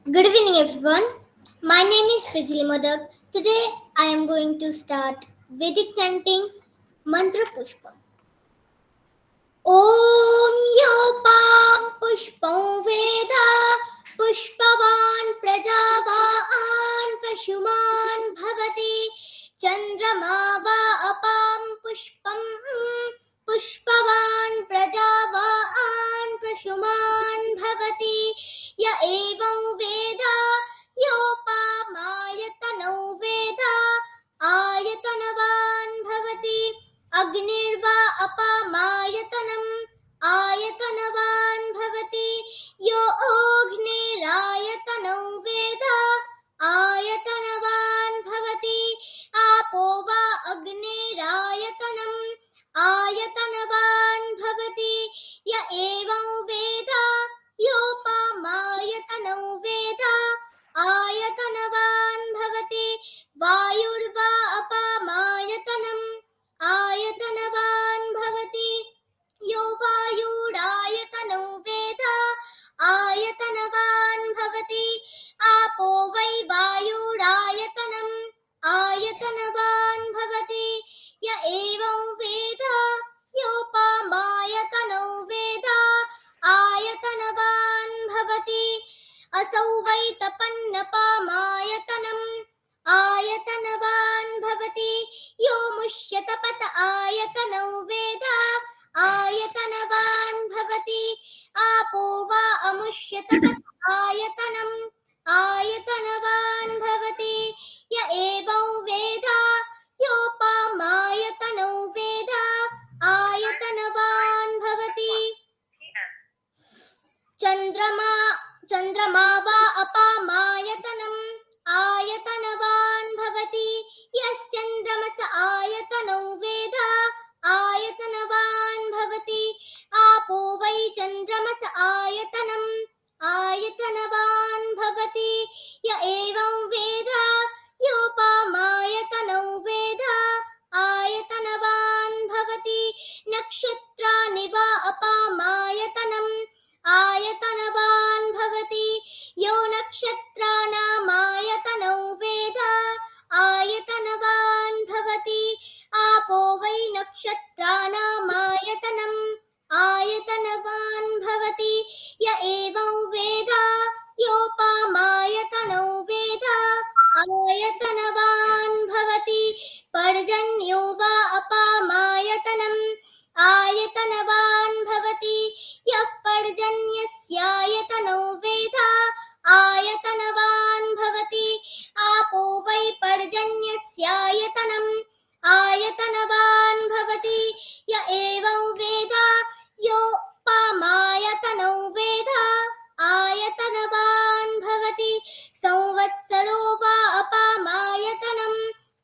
Good evening, everyone. My name is Pritili Modak. Today, I am going to start Vedic chanting Mantra Pushpa. Om Yopam Pushpam Veda Pushpavan Prajavan Pashuman Bhavati Chandrama Va Apam Pushpam Pushpavan Prajavan Pashuman Bhavati Ya Evam Veda Yopamayatano Veda Ayatanavan Bhavati Agnirva Apamayatanam Ayatanavan Bhavati Yo Ognirayatano Veda Ayatanavan Bhavati Apo Va Agnirayatanam Ayatanavan Bhavati Ya Evam Veda Yopamayatano Veda Ayatanavan Bhavati Vayurva Apamayatanam Ayatanavan Bhavati Yo Vayurayatano Veda Ayatanavan Bhavati Apo Vai Vayurayatanam Ayatanavan Bhavati Ya Evam Veda Yopamayatano Veda Ayatanavan Bhavati Asau Vai Tapannapamayatanam Ayatanavan Bhavati Yo Mushyatapat Ayatano Veda Ayatanavan Bhavati Apo Va Amushyatat Ayatanam Ayatanavan Bhavati Ya Evam Veda Yopamayatano Veda Ayatanavan Bhavati Chandrama Va Apamayatanam Ayatanavan Bhavati Yaschandramas Ayatano Veda Ayatanavan Bhavati Apo Vai Chandramas Ayatanam Ayatanavan Bhavati Ya Evam Veda Yopamayatano Veda Ayatanavan Bhavati Nakshatrani Va Apamayatanam Ayatanavan Bhavati Yo Nakshatranam Veda Ayatanavan Bhavati Apo Vai Nakshatranam Ayatanavan Bhavati Ya Evam Veda Yopamayatano Veda Ayatanavan Bhavati Parjanyo Va Apamayatanam Ayatanavan Bhavati Yah Parjanyasyayatanam Veda Ayatanavan Bhavati Apo Vai Parjanyasyayatanam Ayatanavan Bhavati Ya Evam Veda Yopamayatano Veda Ayatanavan Bhavati Samvatsaro Va Apamayatanam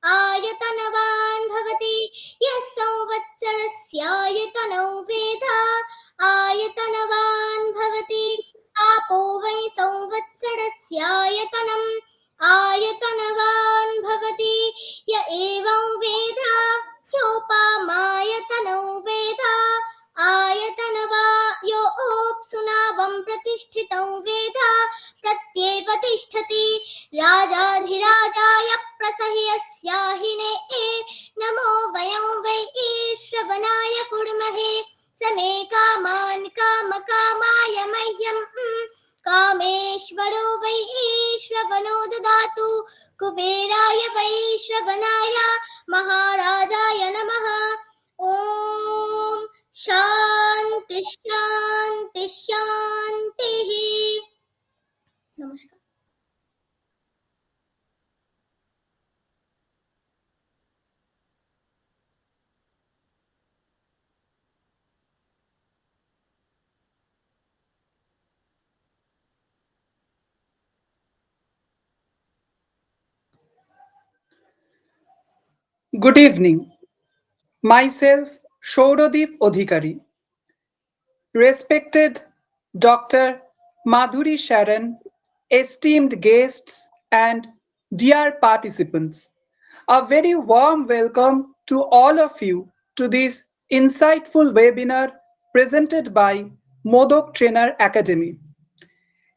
Ayatanavan Bhavati Yes Samvatsarasyayatanam Veda Ayatanavan Bhavati Apo Vai Samvatsarasyayatanam Ayatanavan Bhavati Ya Evam Veda Yopamayatano Veda Ayatanava Yo Opsunavam Pratishthitam Veda Pratyeva Tishtati Rajadhirajaya Prasahyasyaahine Namo Vayam Vai Shravanaya Kurmahe Same Kaman Kamakamaya Mahyam Kameshvaro Vai Shravano Dadatu Kuberaya Vai Shravanaya Maharajaya Namaha Om Shanti Shanti Shanti. Namaskar. Good evening. Myself, Shauradip Odhikari. Respected Dr. Madhuri Sharon, esteemed guests, and dear participants, a very warm welcome to all of you to this insightful webinar presented by Modok Trainer Academy.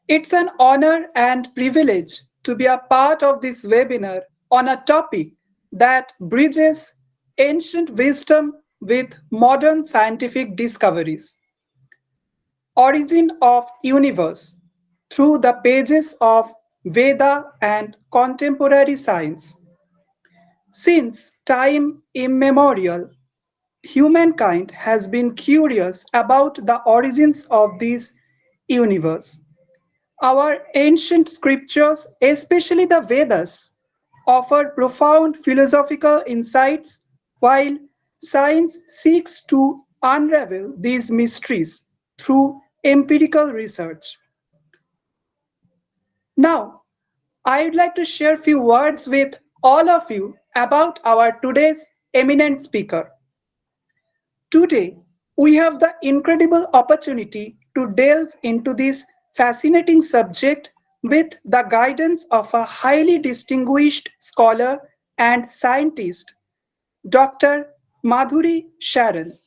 It's an honor and privilege to be a part of this webinar on a topic that bridges ancient wisdom with modern scientific discoveries. Origin of universe through the pages of Veda and contemporary science. Since time immemorial, humankind has been curious about the origins of this universe. Our ancient scriptures, especially the Vedas, offer profound philosophical insights while science seeks to unravel these mysteries through empirical research. Now, I would like to share a few words with all of you about our today's eminent speaker. Today, we have the incredible opportunity to delve into this fascinating subject with the guidance of a highly distinguished scholar and scientist, Dr. Madhuri Sharon.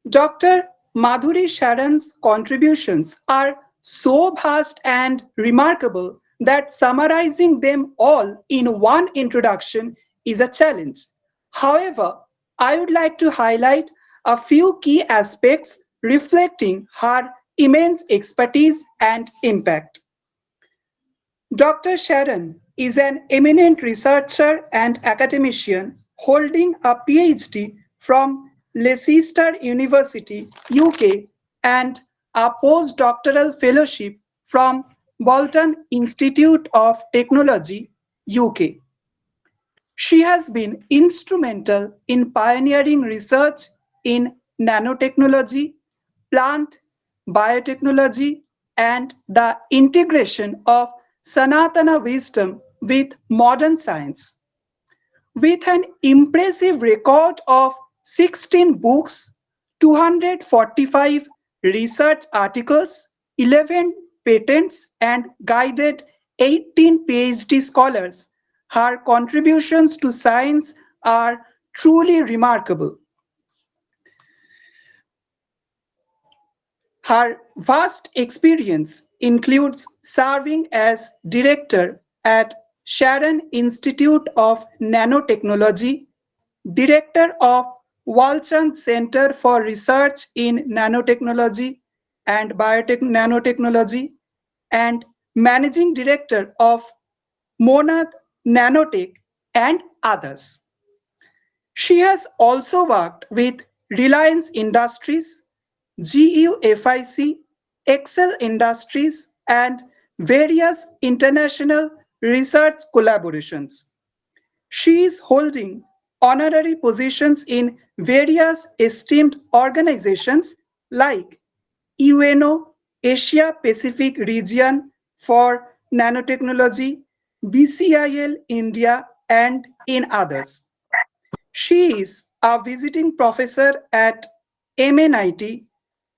Dr. Madhuri Sharon's contributions are so vast and remarkable that summarizing them all in one introduction is a challenge. However, I would like to highlight a few key aspects reflecting her immense expertise and impact. Dr. Sharon is an eminent researcher and academician holding a PhD from Leicester University, UK, and a postdoctoral fellowship from Bolton Institute of Technology, UK. She has been instrumental in pioneering research in nanotechnology, plant biotechnology, and the integration of Sanatana wisdom with modern science. With an impressive record of 16 books, 245 research articles, 11 patents, and guided 18 PhD scholars, her contributions to science are truly remarkable. Her vast experience includes serving as director at Sharon Institute of Nanotechnology, director of Walchand Center for Research in Nanotechnology and Nanotechnology, and managing director of Monad Nanotech and others. She has also worked with Reliance Industries, GUFIC, Excel Industries, and various international research collaborations. She is holding honorary positions in various esteemed organizations like UNO Asia Pacific Region for Nanotechnology, BCIL India, and in others. She is a visiting professor at MNIT,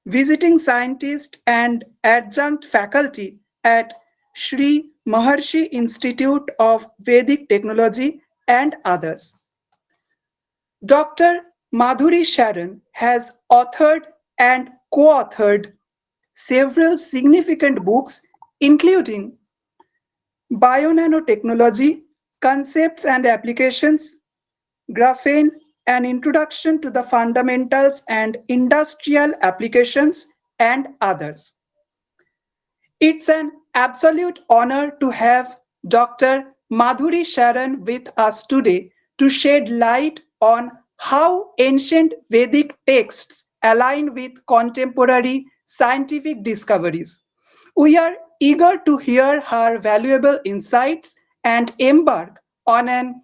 visiting scientist and adjunct faculty at Sri Maharshi Institute of Vedic Technology and others. Dr. Madhuri Sharon has authored and co-authored several significant books including Bionanotechnology, Concepts and Applications, Graphene, An Introduction to the Fundamentals and Industrial Applications, and others. It's an absolute honor to have Dr. Madhuri Sharon with us today to shed light on how ancient Vedic texts align with contemporary scientific discoveries. We are eager to hear her valuable insights and embark on an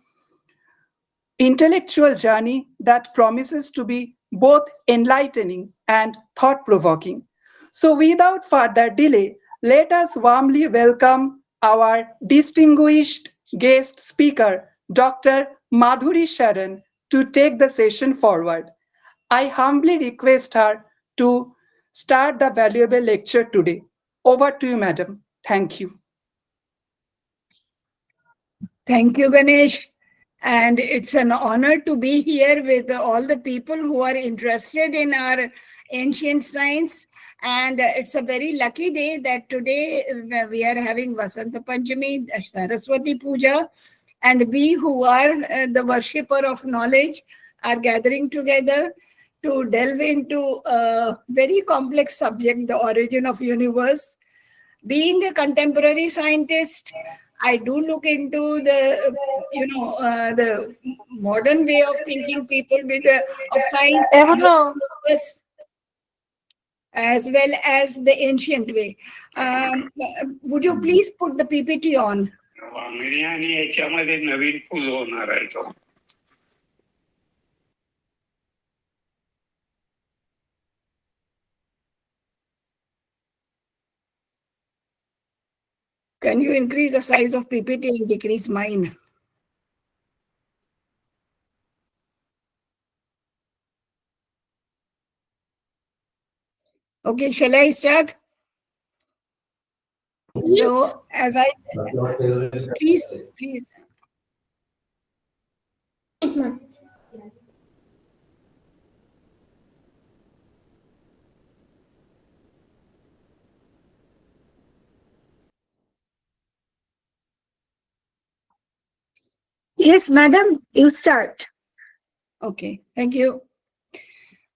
intellectual journey that promises to be both enlightening and thought provoking. So, without further delay, let us warmly welcome our distinguished guest speaker, Dr. Madhuri Sharon, to take the session forward. I humbly request her to start the valuable lecture today. Over to you, madam. Thank you. Thank you, Ganesh. And it's an honor to be here with all the people who are interested in our ancient science. And it's a very lucky day that today we are having Vasanta Panchami, Saraswati Puja, and we who are the worshipper of knowledge are gathering together to delve into a very complex subject, the origin of universe. Being a contemporary scientist, I do look into the the modern way of thinking people with of science as well as the ancient way. Would you please put the PPT on? आणि याच्यामध्ये नवीन pool होणार आहे तो. Can you increase the size of PPT and decrease mine? Okay, shall I start? So, as I please. Yes, madam, you start. Okay, thank you.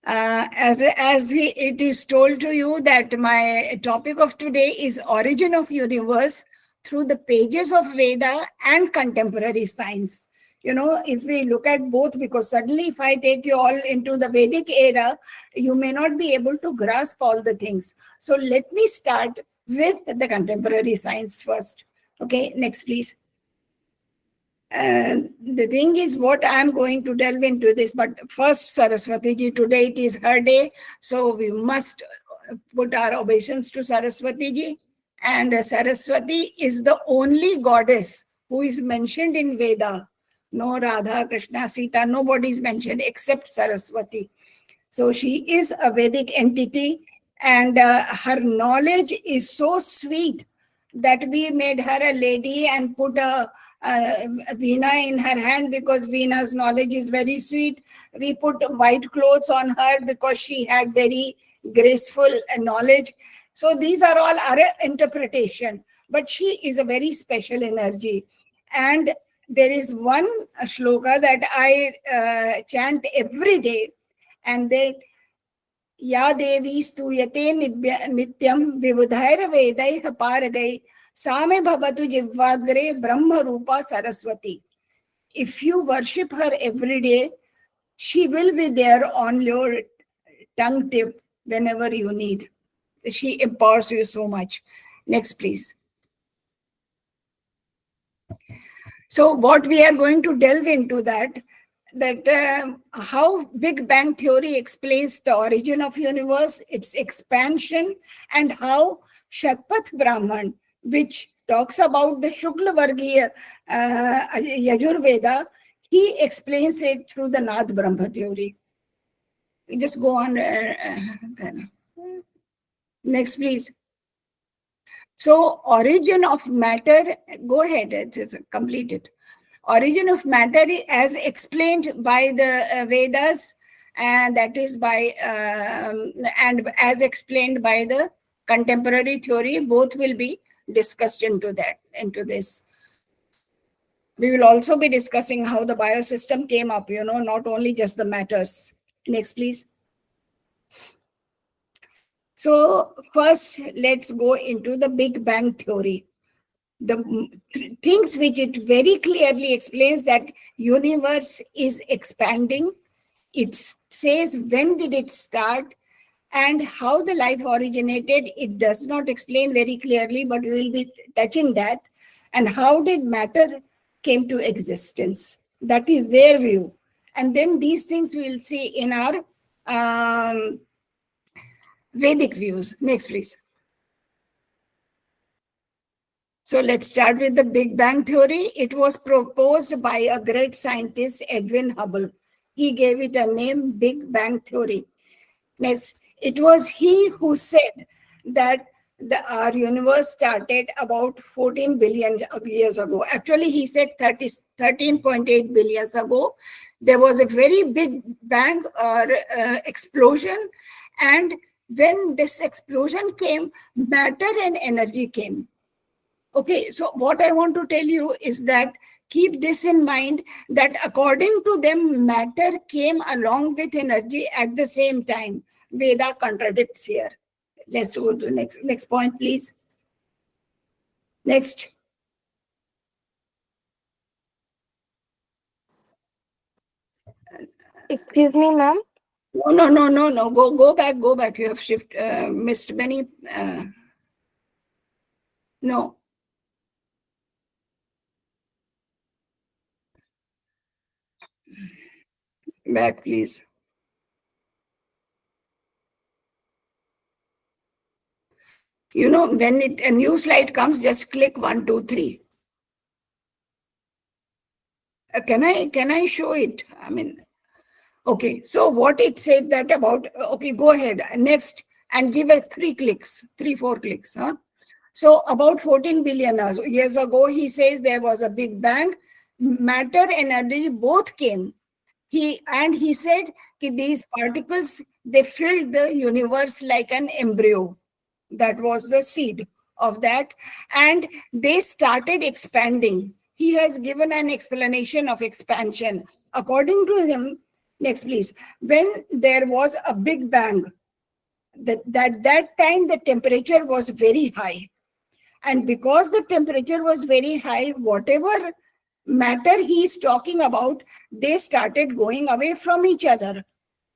It is told to you that my topic of today is origin of universe through the pages of Veda and contemporary science. If we look at both, because suddenly if I take you all into the Vedic era, you may not be able to grasp all the things. So let me start with the contemporary science first. Okay, next please. The thing is what I'm going to delve into this, but first Saraswati ji, today it is her day, so we must put our obeisance to Saraswati ji. And Saraswati is the only goddess who is mentioned in Veda. No Radha, Krishna, Sita, nobody is mentioned except Saraswati. So she is a Vedic entity, and her knowledge is so sweet that we made her a lady and put a Veena in her hand because Veena's knowledge is very sweet. We put white clothes on her because she had very graceful knowledge. So these are all our interpretation, but she is a very special energy. And there is one shloka that I chant every day, and that या देवी स्तूयते नित्यं विबुधैर्वेदैः पारगैः सा मे भवतु जिह्वाग्रे ब्रह्म रूपा Saraswati. If you worship her every day, she will be there on your tongue tip whenever you need. She empowers you so much. Next, please. So what we are going to delve into that how Big Bang Theory explains the origin of universe, its expansion, and how Shatpath Brahman, which talks about the Shukla Vargiya Yajurveda, he explains it through the Nath Brahma theory. We just go on. Next, please. So, origin of matter, go ahead, it's completed. Origin of matter as explained by the Vedas, and that is by, and as explained by the contemporary theory, both will be discussed into this. We will also be discussing how the biosystem came up, not only just the matters. Next, please. So first, let's go into the Big Bang Theory. The things which it very clearly explains that universe is expanding. It says when did it start and how the life originated. It does not explain very clearly, but we will be touching that. And how did matter came to existence? That is their view. And then these things we will see in our Vedic views. Next, please. So let's start with the Big Bang Theory. It was proposed by a great scientist, Edwin Hubble. He gave it a name, Big Bang Theory. Next, it was he who said that our universe started about 14 billion years ago. Actually, he said 13.8 billion ago. There was a very big bang or explosion. And when this explosion came, matter and energy came. Okay, so what I want to tell you is that keep this in mind, that according to them, matter came along with energy at the same time. Veda contradicts here. Let's go to the next point, please. Next. Excuse me, ma'am. No. Go back. You have missed many. No. Back, please. You know, when a new slide comes, just click 1, 2, 3. Can I show it? I mean, okay. So what it said that about? Okay, go ahead. Next, and give it 3 clicks, 3, 4 clicks. Huh? So about 14 billion years ago, he says there was a big bang. Matter and energy both came. He said that these particles, they filled the universe like an embryo. That was the seed of that. And they started expanding. He has given an explanation of expansion. According to him, next please, when there was a big bang, that time the temperature was very high. And because the temperature was very high, whatever matter he is talking about, they started going away from each other.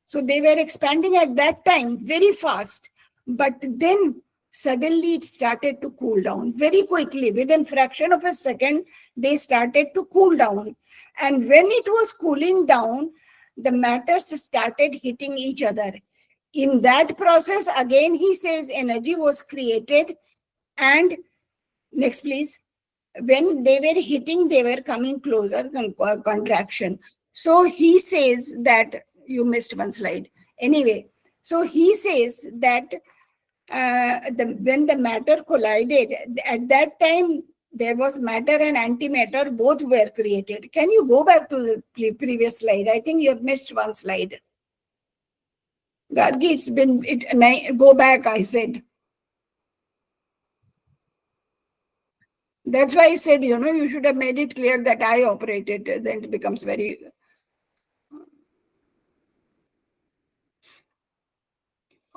So they were expanding at that time very fast. But then suddenly it started to cool down very quickly. Within fraction of a second, they started to cool down. And when it was cooling down, the matters started hitting each other. In that process, again, he says energy was created. And next, please. When they were hitting, they were coming closer, contraction. So he says that, you missed one slide. Anyway, so he says that when the matter collided, at that time, there was matter and antimatter, both were created. Can you go back to the previous slide? I think you have missed one slide. Gargi, go back, I said. That's why I said, you should have made it clear that I operated. Then it becomes very...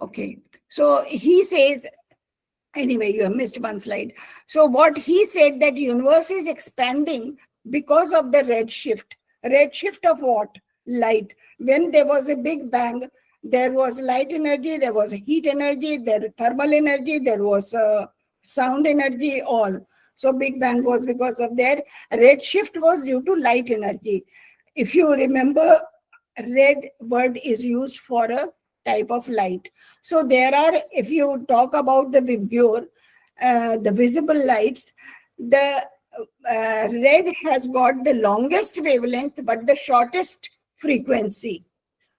Okay. So he says, anyway, you have missed one slide. So what he said, that universe is expanding because of the redshift. Redshift of what? Light. When there was a big bang, there was light energy, there was heat energy, there thermal energy, there was sound energy, all. So Big Bang was because of their redshift was due to light energy. If you remember, red word is used for a type of light. So there are, if you talk about the vibgyor, the visible lights, the red has got the longest wavelength but the shortest frequency.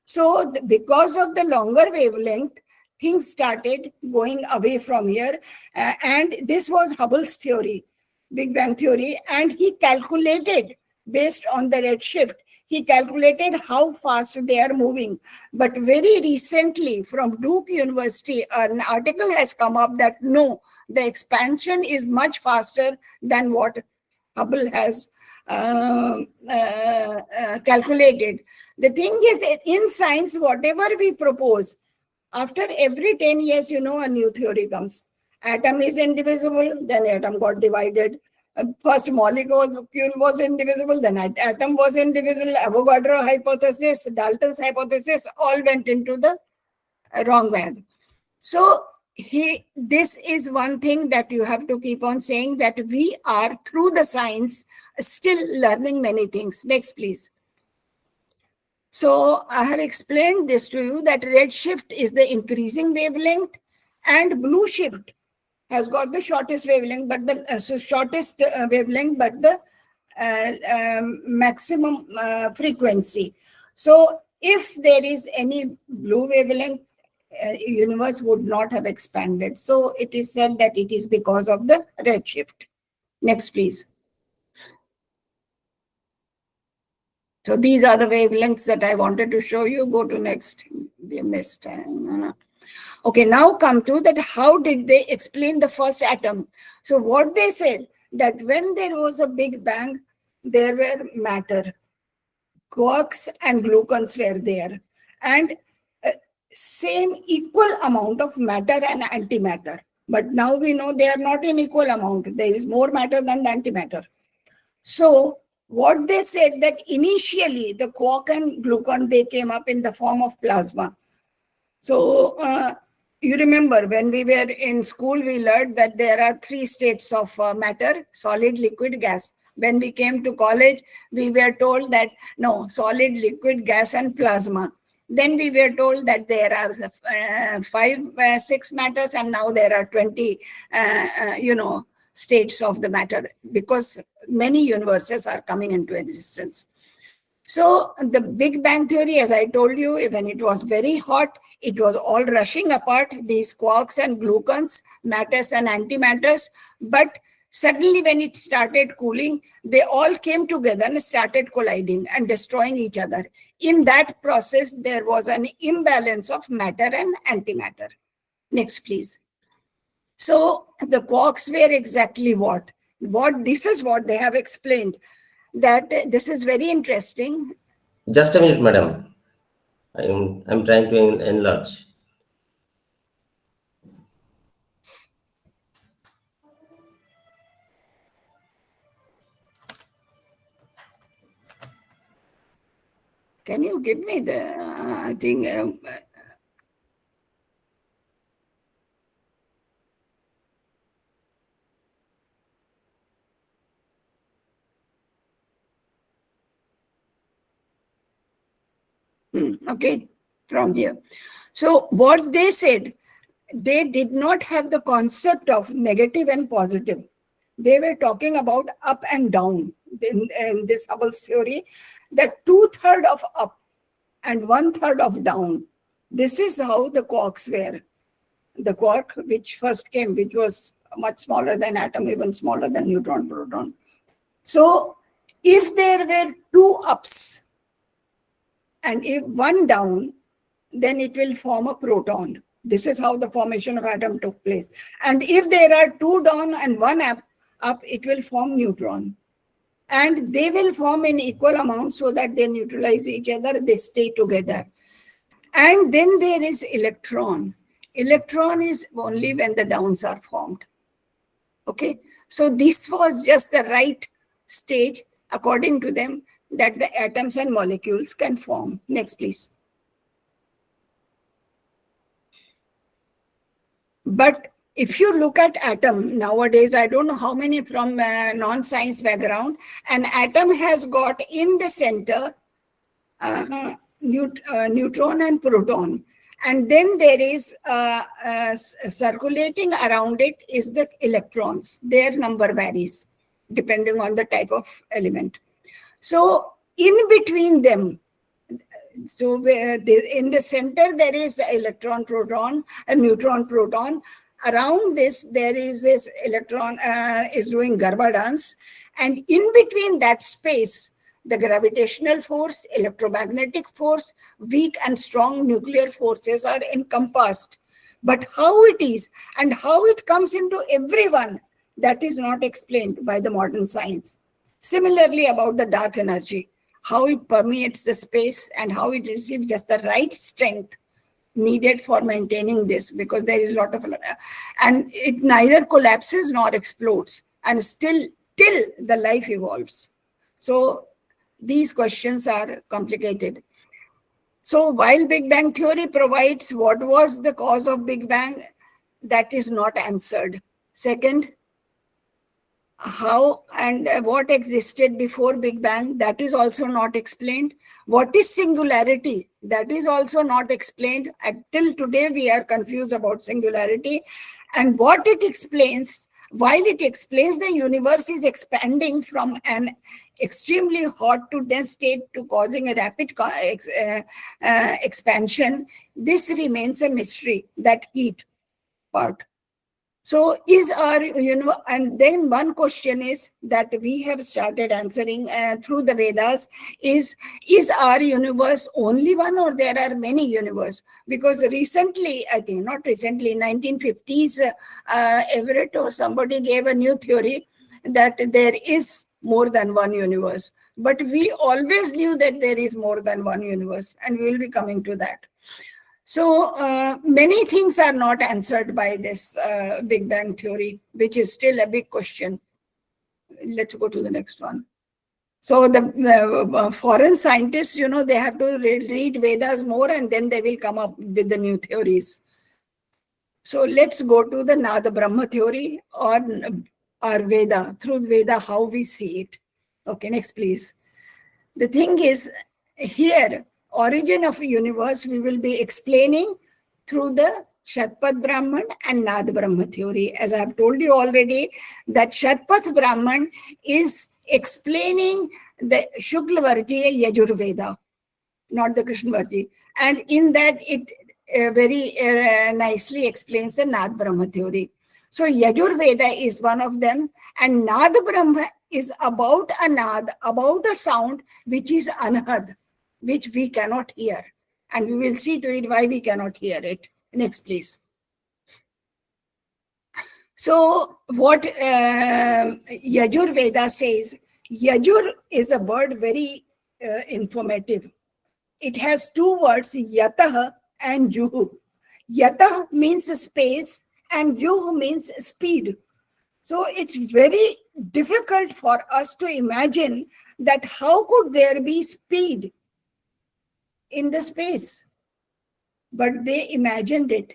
So because of the longer wavelength, things started going away from here. And this was Hubble's theory, Big Bang theory. And he calculated, based on the redshift, he calculated how fast they are moving. But very recently, from Duke University, an article has come up that no, the expansion is much faster than what Hubble has calculated. The thing is that in science, whatever we propose, after every 10 years, a new theory comes. Atom is indivisible, then atom got divided. First molecule was indivisible, then atom was indivisible. Avogadro hypothesis, Dalton's hypothesis, all went into the wrong bag. So this is one thing that you have to keep on saying, that we are, through the science, still learning many things. Next, please. So I have explained this to you, that redshift is the increasing wavelength and blue shift has got the shortest wavelength, but the wavelength, but the maximum frequency. So if there is any blue wavelength, universe would not have expanded. So it is said that it is because of the redshift. Next, please. So these are the wavelengths that I wanted to show you. Go to next. We missed. Okay, now come to that. How did they explain the first atom? So what they said, that when there was a big bang, there were matter. Quarks and gluons were there. And same equal amount of matter and antimatter. But now we know they are not in equal amount. There is more matter than the antimatter. So what they said, that initially the quark and gluon, they came up in the form of plasma. So you remember when we were in school, we learned that there are three states of matter: solid, liquid, gas. When we came to college, we were told that no, solid, liquid, gas, and plasma. Then we were told that there are 6 matters, and now there are 20, states of the matter, because many universes are coming into existence. So the Big Bang theory, as I told you, when it was very hot, it was all rushing apart, these quarks and gluons, matters and antimatters. But suddenly when it started cooling, they all came together and started colliding and destroying each other. In that process, there was an imbalance of matter and antimatter. Next, please. So the quarks were exactly what? This is what they have explained. That this is very interesting. Just a minute, madam. I'm trying to enlarge. Can you give me the thing? Okay, from here. So what they said, they did not have the concept of negative and positive. They were talking about up and down in this Hubble's theory, that 2/3 of up and 1/3 of down. This is how the quarks were. The quark, which first came, which was much smaller than atom, even smaller than neutron, proton. So if there were 2 ups and if 1 down, then it will form a proton. This is how the formation of atom took place. And if there are 2 down and 1 up, it will form neutron. And they will form in equal amounts so that they neutralize each other, they stay together. And then there is electron. Electron is only when the downs are formed. Okay, so this was just the right stage, according to them, that the atoms and molecules can form. Next, please. But if you look at atom nowadays, I don't know how many from non-science background, an atom has got in the center neutron and proton. And then there is circulating around it is the electrons. Their number varies depending on the type of element. So in between them, so in the center, there is electron, proton, and neutron, proton. Around this, there is this electron is doing Garba dance. And in between that space, the gravitational force, electromagnetic force, weak and strong nuclear forces are encompassed. But how it is and how it comes into everyone, that is not explained by the modern science. Similarly, about the dark energy, how it permeates the space and how it receives just the right strength needed for maintaining this, because there is a lot of, and it neither collapses nor explodes, and still till the life evolves. So these questions are complicated. So while Big Bang theory provides what was the cause of Big Bang, that is not answered. Second, how and what existed before Big Bang, that is also not explained. What is singularity? That is also not explained. Until today, we are confused about singularity. And what it explains, while it explains the universe is expanding from an extremely hot to dense state to causing a rapid expansion, this remains a mystery, that heat part. So is our, and then one question is that we have started answering through the Vedas is our universe only one, or there are many universe? Because recently, I think not recently, 1950s, Everett or somebody gave a new theory that there is more than one universe. But we always knew that there is more than one universe, and we will be coming to that. So many things are not answered by this Big Bang theory, which is still a big question. Let's go to the next one. So the foreign scientists, they have to read Vedas more, and then they will come up with the new theories. So let's go to the Nada Brahma theory, or Veda, through Veda, how we see it. Okay, next please. The thing is, here, origin of universe, we will be explaining through the Shatpat Brahman and Nada Brahma theory. As I have told you already, that Shatpat Brahman is explaining the Shukla Varjiya Yajurveda, not the Krishna Varji. And in that, it very nicely explains the Nada Brahma theory. So Yajurveda is one of them, and Nada Brahma is about a nad, about a sound which is anhad, which we cannot hear. And we will see to it why we cannot hear it. Next, please. So what Yajur Veda says, Yajur is a word very informative. It has two words, yatah and juhu. Yatah means space and juhu means speed. So it's very difficult for us to imagine that how could there be speed in the space? But they imagined it.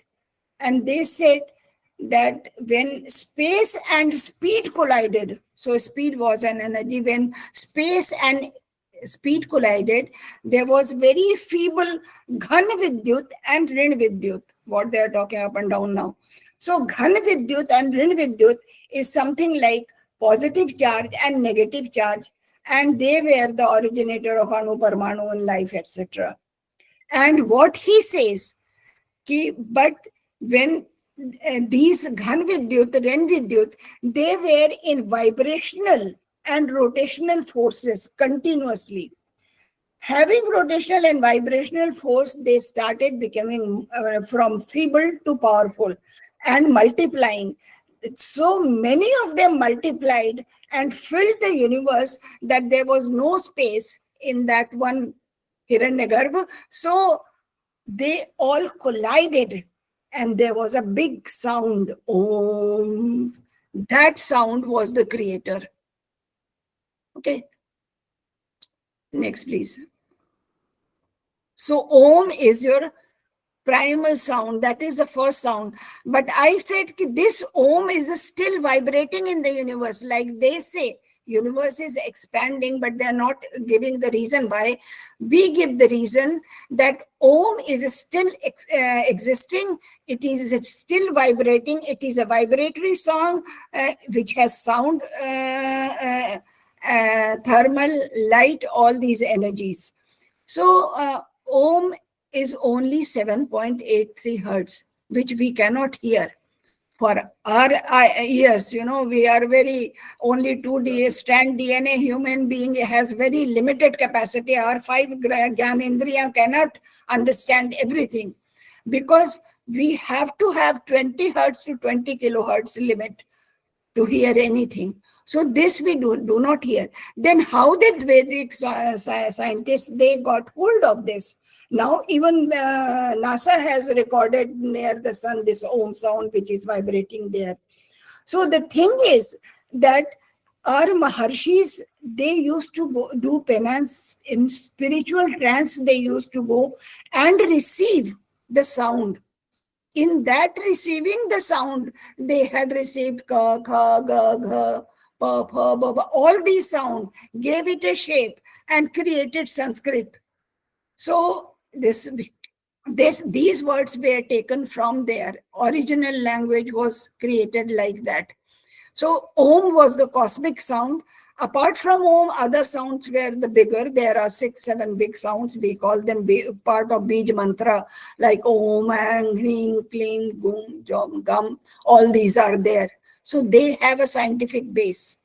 And they said that when space and speed collided, so speed was an energy, when space and speed collided, there was very feeble Ghan Vidyut and Rin Vidyut, what they are talking up and down now. So Ghan Vidyut and Rin Vidyut is something like positive charge and negative charge, and they were the originator of Anu, Parmanu, and life, etc. And what he says, but when these Ghan Vidyut, Ren Vidyut, they were in vibrational and rotational forces continuously. Having rotational and vibrational force, they started becoming from feeble to powerful and multiplying. So many of them multiplied and filled the universe that there was no space in that one Hiranyagarbha. So they all collided and there was a big sound. Om. That sound was the creator. Okay. Next, please. So Om is your primal sound. That is the first sound. But I said this Om is still vibrating in the universe. Like they say, universe is expanding, but they're not giving the reason why. We give the reason that Om is still existing. It is still vibrating. It is a vibratory song which has sound, thermal, light, all these energies. So Om is only 7.83 hertz, which we cannot hear. For our ears, we are very only 2D strand DNA. Human being has very limited capacity. Our 5 Gyanendriya cannot understand everything because we have to have 20 hertz to 20 kilohertz limit to hear anything. So this we do not hear. Then how did Vedic scientists, they got hold of this? Now even NASA has recorded near the sun this Om sound which is vibrating there. So the thing is that our Maharshis, they used to go do penance in spiritual trance. They used to go and receive the sound. In that receiving the sound, they had received ka, kha, ga, gha, pa, pha, ba, ba. All these sound, gave it a shape and created Sanskrit. So these words were taken from their original language, was created like that. So Om was the cosmic sound. Apart from Om, other sounds were the bigger. There are 6, 7 big sounds. We call them part of Bij mantra, like Om, Ang, Hring, Kling, Gum, Jom, Gum. All these are there. So they have a scientific base.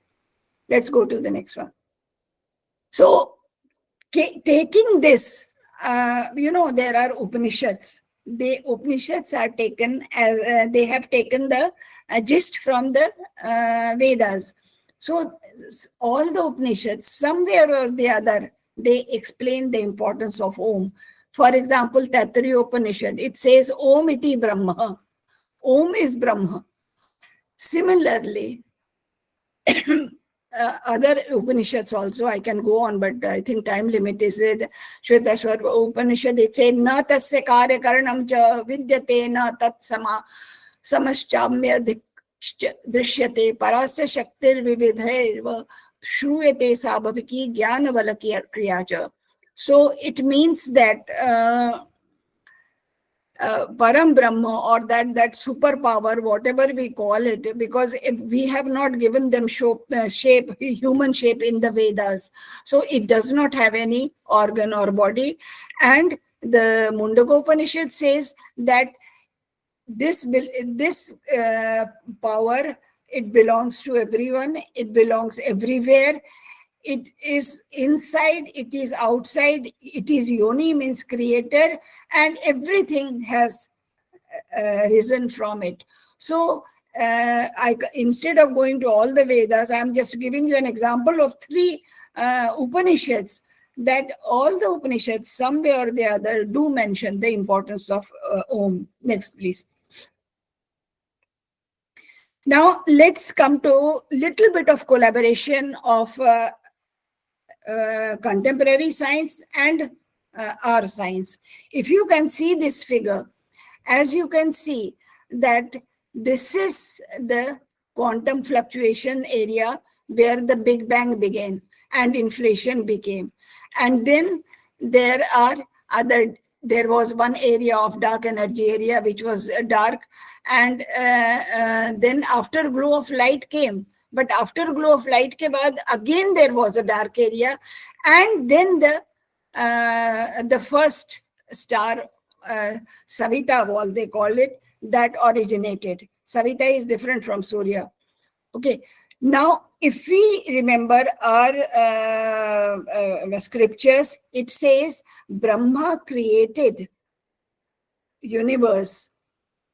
Let's go to the next one. So taking this, there are Upanishads. The Upanishads are taken as they have taken the gist from the Vedas. So all the Upanishads, somewhere or the other, they explain the importance of Om. For example, Taittiriya Upanishad, it says Om iti Brahma. Om is Brahma. Similarly, other Upanishads also, I can go on, but I think time limit is it. Shvetashwar Upanishad, it says, na tasya karya karanam cha vidyate na tat samaschamya drishyate parasya shaktir vividhair shruyate sabhaviki jnana valaki kriya cha. So it means that Param Brahma, or that superpower, whatever we call it, because if we have not given them shape, human shape in the Vedas, so it does not have any organ or body. And the Mundaka Upanishad says that this power, it belongs to everyone, it belongs everywhere. It is inside, it is outside, it is Yoni, means creator, and everything has risen from it. So instead of going to all the Vedas, I'm just giving you an example of 3 Upanishads, that all the Upanishads, some way or the other, do mention the importance of Om. Next, please. Now, let's come to little bit of collaboration of contemporary science and our science. If you can see this figure, as you can see that this is the quantum fluctuation area where the Big Bang began and inflation became. And then there was one area of dark energy area which was dark, and then after glow of light came. But after glow of light ke baad, again there was a dark area, and then the first star, Savita wall, they call it, that originated. Savita is different from Surya. Okay. Now, if we remember our scriptures, it says Brahma created universe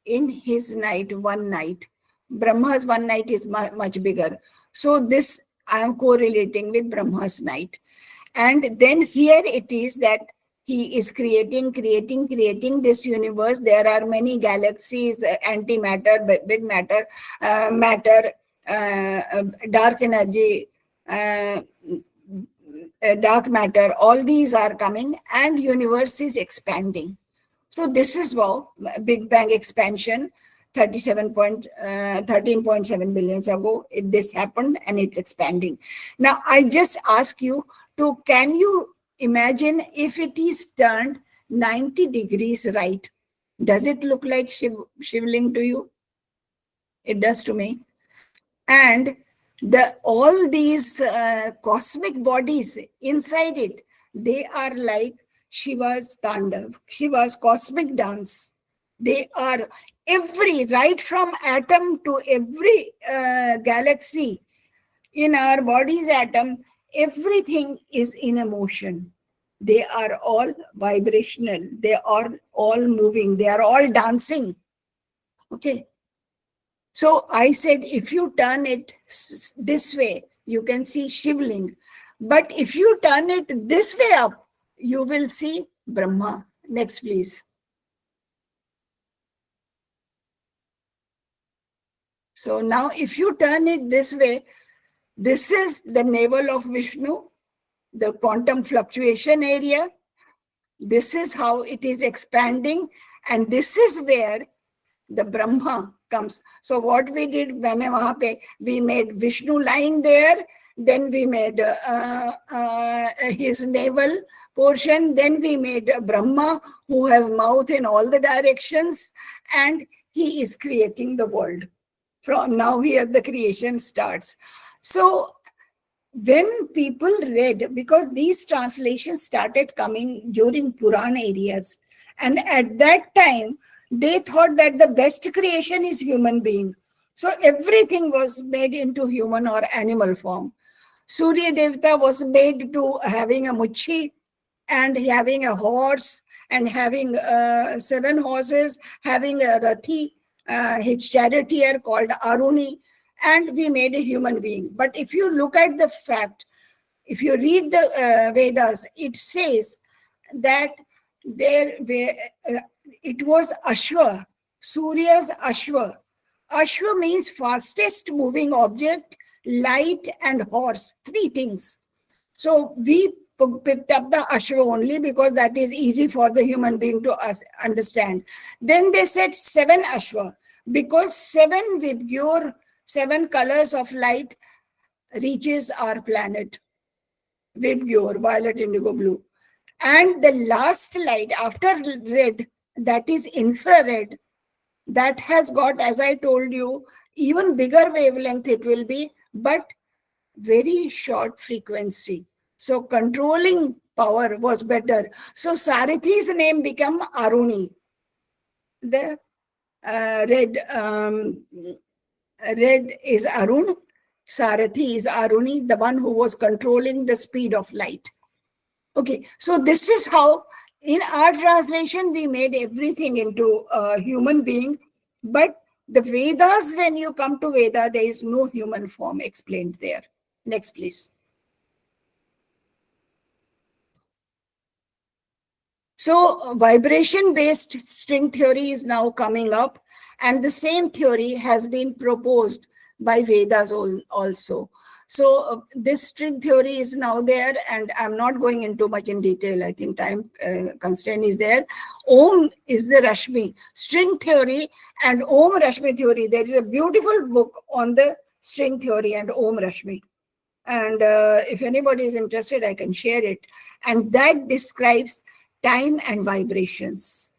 in his night, one night. Brahma's one night is much bigger. So this I am correlating with Brahma's night. And then here it is that he is creating this universe. There are many galaxies, antimatter, big matter, matter, dark energy, dark matter. All these are coming, and universe is expanding. So this is how Big Bang expansion, 13.7 billion ago, this happened, and it's expanding. Now, I just ask you to, can you imagine if it is turned 90 degrees right? Does it look like shivling to you? It does to me. And all these cosmic bodies inside it, they are like Shiva's Tandav, Shiva's cosmic dance. They are right from atom to every galaxy in our body's atom, everything is in a motion. They are all vibrational. They are all moving. They are all dancing. Okay. So I said, if you turn it this way, you can see shivling. But if you turn it this way up, you will see Brahma. Next, please. So now if you turn it this way, this is the navel of Vishnu, the quantum fluctuation area. This is how it is expanding. And this is where the Brahma comes. So what we did, we made Vishnu lying there. Then we made his navel portion. Then we made Brahma, who has mouth in all the directions. And he is creating the world. From now here the creation starts. So when people read, because these translations started coming during Puran areas, and at that time they thought that the best creation is human being. So everything was made into human or animal form. Surya Devata was made to having a muchi and having a horse and having 7 horses, having a rathi, his charioteer called Aruni, and we made a human being. But if you look at the fact, if you read the Vedas, it says that it was Ashwa, Surya's Ashwa. Ashwa means fastest moving object, light, and horse, 3 things. So we picked up the Ashwa only because that is easy for the human being to understand. Then they said 7 Ashwa, because 7 with your 7 colors of light reaches our planet. Vibgyor, violet, indigo, blue. And the last light after red, that is infrared, that has got, as I told you, even bigger wavelength it will be, but very short frequency. So controlling power was better. So Sarathi's name became Aruni. The red is Arun. Sarathi is Aruni, the one who was controlling the speed of light. Okay, so this is how in our translation we made everything into a human being, but the Vedas, when you come to Veda, there is no human form explained there. Next, please. So vibration-based string theory is now coming up, and the same theory has been proposed by Vedas also. So this string theory is now there, and I'm not going into much in detail. I think time constraint is there. Om is the Rashmi. String theory and Om Rashmi theory. There is a beautiful book on the string theory and Om Rashmi. And if anybody is interested, I can share it. And that describes time and vibrations.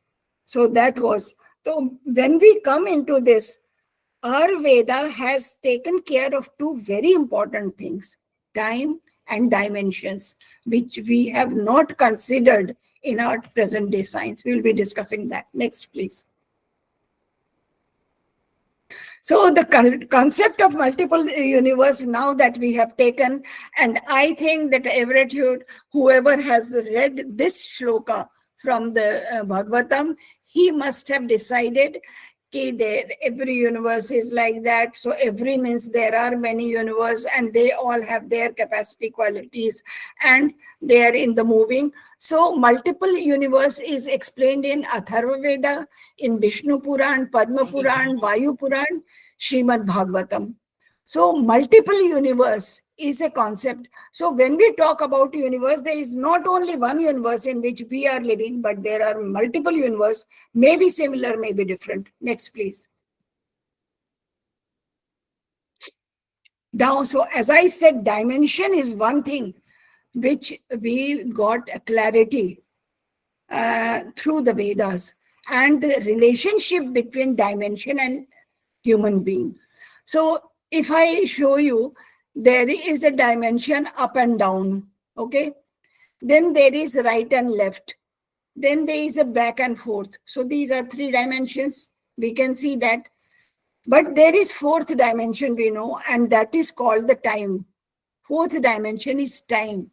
So that was, so when we come into this, our Veda has taken care of 2 very important things, time and dimensions, which we have not considered in our present day science. We will be discussing that. Next, please. So the concept of multiple universe now that we have taken, and I think that Everett Hugh, whoever has read this shloka from the Bhagavatam, he must have decided that every universe is like that. So every means there are many universes and they all have their capacity qualities and they are in the moving. So multiple universe is explained in Atharva Veda, in Vishnu Puran, Padma Puran, Vayu Puran, Srimad Bhagavatam. So multiple universe is a concept. So when we talk about universe, there is not only one universe in which we are living, but there are multiple universe, maybe similar, maybe different. Next, please. Now, so as I said, dimension is one thing which we got a clarity through the Vedas, and the relationship between dimension and human being. So if I show you, there is a dimension up and down, okay? Then there is right and left. Then there is a back and forth. So these are 3 dimensions. We can see that. But there is 4th dimension we know, and that is called the time. 4th dimension is time.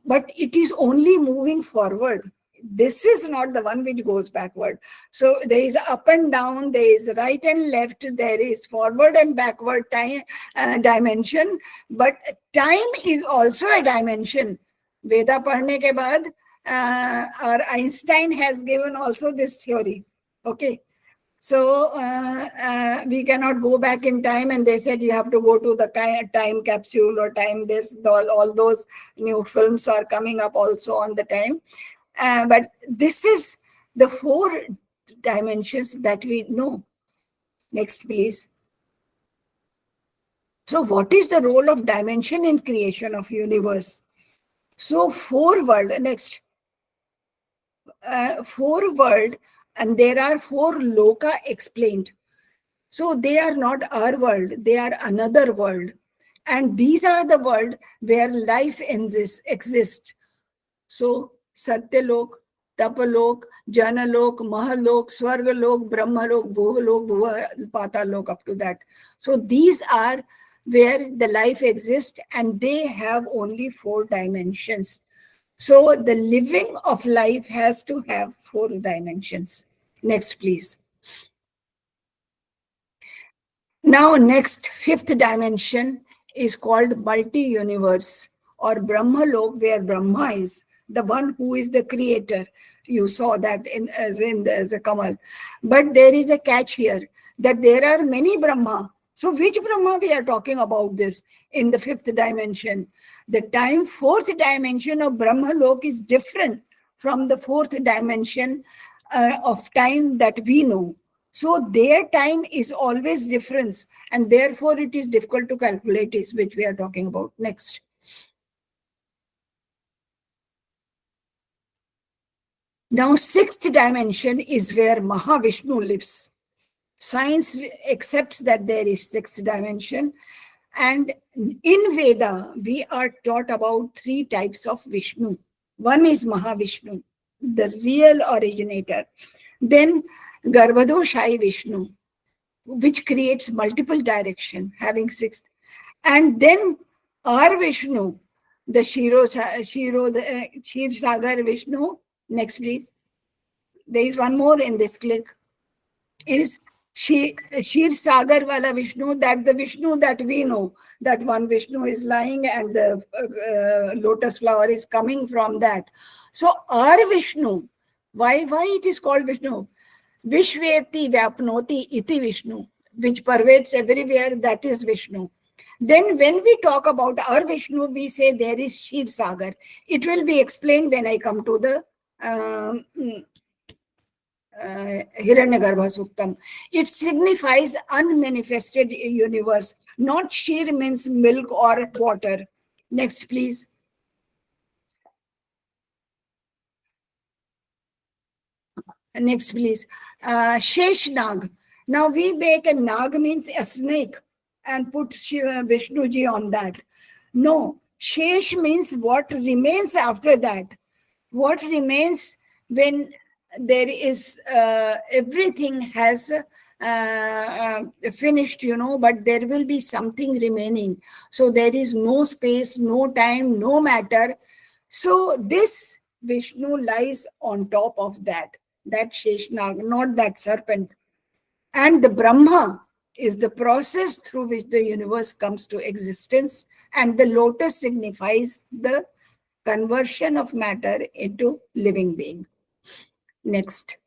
But it is only moving forward. This is not the one which goes backward. So there is up and down, there is right and left, there is forward and backward time dimension. But time is also a dimension. Veda padhne ke baad, our Einstein has given also this theory. Okay. So we cannot go back in time, and they said you have to go to the time capsule or time this, all those new films are coming up also on the time. But this is the 4 dimensions that we know. Next, please. So what is the role of dimension in creation of universe? So 4 world, next. 4 world, and there are 4 loka explained. So they are not our world, they are another world. And these are the world where life exists. So Satyalok, Tapalok, Janalok, Mahalok, Swargalok, Brahmalok, Bhuvalok, Patalok, up to that. So these are where the life exists, and they have only 4 dimensions. So the living of life has to have 4 dimensions. Next, please. Now, next, 5th dimension is called multi-universe or Brahmalok, where Brahma is the one who is the creator. You saw that as the Kamal. But there is a catch here, that there are many Brahma. So which Brahma we are talking about this in the 5th dimension? The time 4th dimension of Brahmalok is different from the 4th dimension of time that we know. So their time is always difference, and therefore it is difficult to calculate, is which we are talking about. Next. Now, 6th dimension is where Mahavishnu lives. Science accepts that there is 6th dimension. And in Veda, we are taught about 3 types of Vishnu. One is Mahavishnu, the real originator. Then Garbhadoshai Vishnu, which creates multiple direction, having 6th. And then our Vishnu, the Shir Sagar Vishnu. Next, please. There is one more in this click. It is Shir Sagar Wala Vishnu, that the Vishnu that we know, that one Vishnu is lying and the lotus flower is coming from that. So our Vishnu, why it is called Vishnu? Vishveti Vyapnoti Iti Vishnu, which pervades everywhere, that is Vishnu. Then when we talk about our Vishnu, we say there is Shiv Sagar. It will be explained when I come to the Hiranyagarbha Suktam. It signifies unmanifested universe. Not Shir means milk or water. Next, please. Next, please. Shesh Nag. Now we make a Nag means a snake and put Vishnuji on that. No, Shesh means what remains after that. What remains when there is everything has finished, but there will be something remaining. So there is no space, no time, no matter. So this Vishnu lies on top of that Sheshnag, not that serpent. And the Brahma is the process through which the universe comes to existence, and the lotus signifies the conversion of matter into living being. Next.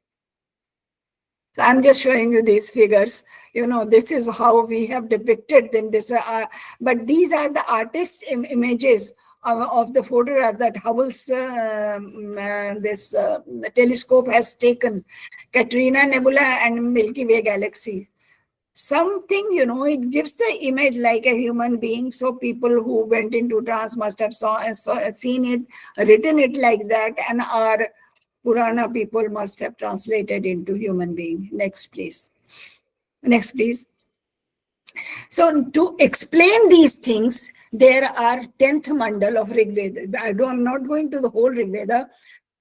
So I'm just showing you these figures. This is how we have depicted them. But these are the artist images of the photograph that Hubble's telescope has taken. Katrina Nebula and Milky Way galaxy. Something, it gives the image like a human being. So people who went into trance must have seen it, written it like that, and our Purana people must have translated into human being. Next, please. Next, please. So to explain these things, there are 10th mandal of Rig Veda. I'm not going to the whole Rig Veda.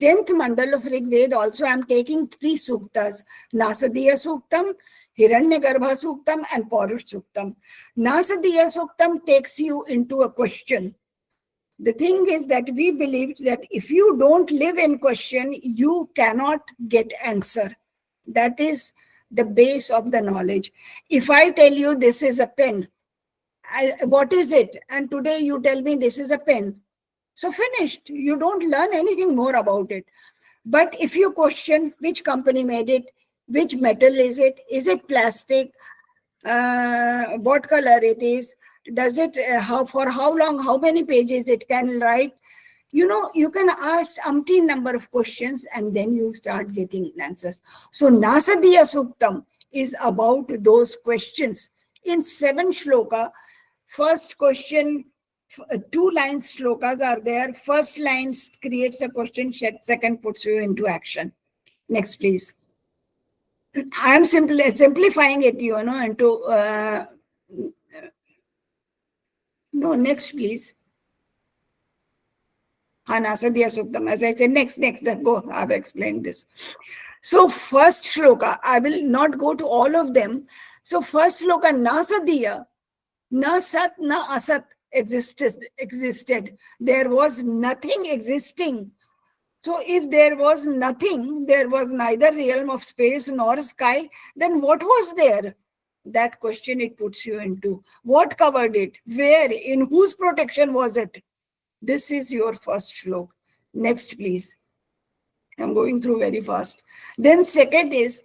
10th mandal of Rig Veda also I'm taking 3 suktas, Nasadiya Suktam, Hiranyagarbha Suktam, and Parush Suktam. Nasadiya Suktam takes you into a question. The thing is that we believe that if you don't live in question, you cannot get answer. That is the base of the knowledge. If I tell you this is a pen, what is it? And today you tell me this is a pen. So finished. You don't learn anything more about it. But if you question which company made it, which metal is it plastic, what color it is, does it, for how long, how many pages it can write, you can ask umpteen number of questions and then you start getting answers. So Nasadiya Suktam is about those questions. In 7 shloka, first question, 2 lines shlokas are there. First line creates a question, second puts you into action. Next, please. I'm simplifying it, into no, next, please. Nasadya Suktam. As I said, next, go. I've explained this. So, first shloka, I will not go to all of them. So, first shloka, Nasadya, na sat, na asat existed. There was nothing existing. So, if there was nothing, there was neither realm of space nor sky, then what was there? That question it puts you into. What covered it? Where? In whose protection was it? This is your first shlok. Next, please. I'm going through very fast. Then second is,